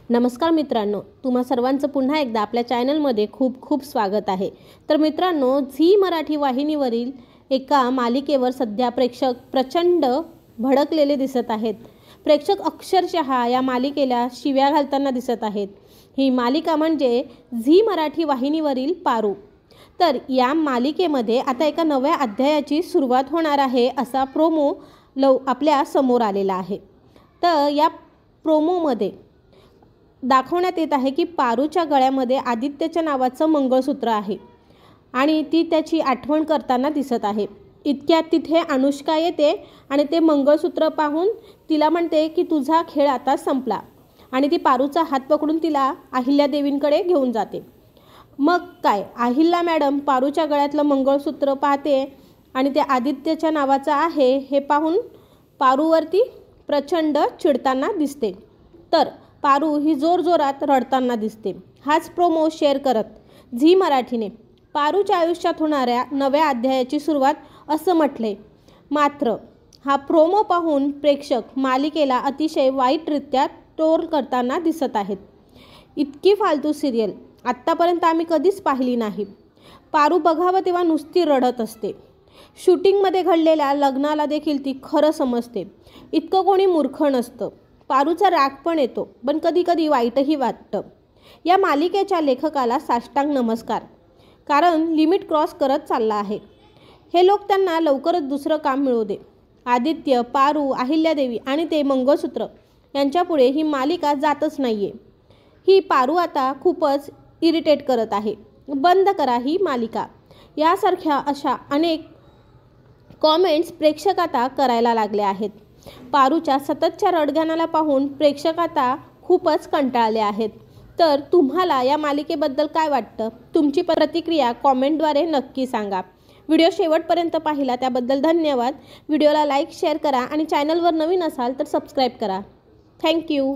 नमस्कार मित्रांनो, तुम्हा सर्वांचं पुन्हा एकदा आपल्या चॅनलमध्ये खूप खूप स्वागत आहे। तर मित्रांनो, झी मराठी वाहिनीवरील एका मालिकेवर सध्या प्रेक्षक प्रचंड भडकलेले दिसत आहेत। प्रेक्षक अक्षरशः या मालिकेला शिव्या घालताना दिसत आहेत। ही मालिका म्हणजे झी मराठी वाहिनीवरील पारू। तर या मालिकेमध्ये आता एका नव्या अध्यायाची सुरुवात होणार आहे असा प्रोमो आपल्या समोर आलेला आहे। तर या प्रोमोमध्ये दाखवण्यात येत आहे की पारूच्या गळ्यामध्ये आदित्यच्या नावाचं मंगळसूत्र आहे आणि ती त्याची आठवण करताना दिसत आहे। इतक्यात तिथे अनुष्का येते आणि ते मंगळसूत्र पाहून तिला म्हणते की तुझा खेळ आता संपला आणि ती पारूचा हात पकडून तिला अहिल्या देवींकडे घेऊन जाते। मग काय, अहिल्या मॅडम पारूच्या गळ्यातलं मंगळसूत्र पाहते आणि ते आदित्यच्या नावाचं आहे हे पाहून पारूवरती प्रचंड चिडताना दिसते। तर पारू ही जोरजोरात रडताना दिसते। हाच प्रोमो शेअर करत झी मराठीने पारूच्या आयुष्यात होणाऱ्या नव्या अध्यायाची सुरुवात असं म्हटले। मात्र हा प्रोमो पाहून प्रेक्षक मालिकेला अतिशय वाईटरित्या ट्रोल करताना दिसत आहेत। इतकी फालतू सिरियल आत्तापर्यंत आम्ही कधीच पाहिली नाही। पारू बघावं तेव्हा नुसती रडत असते। शूटिंगमध्ये घडलेल्या लग्नाला देखील ती खरं समजते। इतकं कोणी मूर्ख नसतं। पारूचा राग पण येतो, पण कधी कधी वाईटही वाटतं। या मालिकेच्या लेखकाला साष्टांग नमस्कार, कारण लिमिट क्रॉस करत चालला आहे। हे लोक त्यांना लवकरच दुसरं काम मिळू दे। आदित्य, पारू, अहिल्यादेवी आणि ते मंगळसूत्र यांच्यापुढे ही मालिका जातच नाहीये। ही पारू आता खूपच इरिटेट करत आहे। बंद करा ही मालिका, यासारख्या अशा अनेक कॉमेंट्स प्रेक्षक आता करायला लागले आहेत। पारूच्या सततच्या रडगाण्याला पाहून प्रेक्षक आता खूपच कंटाळले आहेत। तर तुम्हाला या मालिकेबद्दल काय वाटतं? तुमची प्रतिक्रिया कॉमेंटद्वारे नक्की सांगा। व्हिडिओ शेवटपर्यंत पाहिला त्याबद्दल धन्यवाद। व्हिडिओला लाईक, शेअर करा आणि चॅनलवर नवीन असाल तर सबस्क्राईब करा। थँक्यू।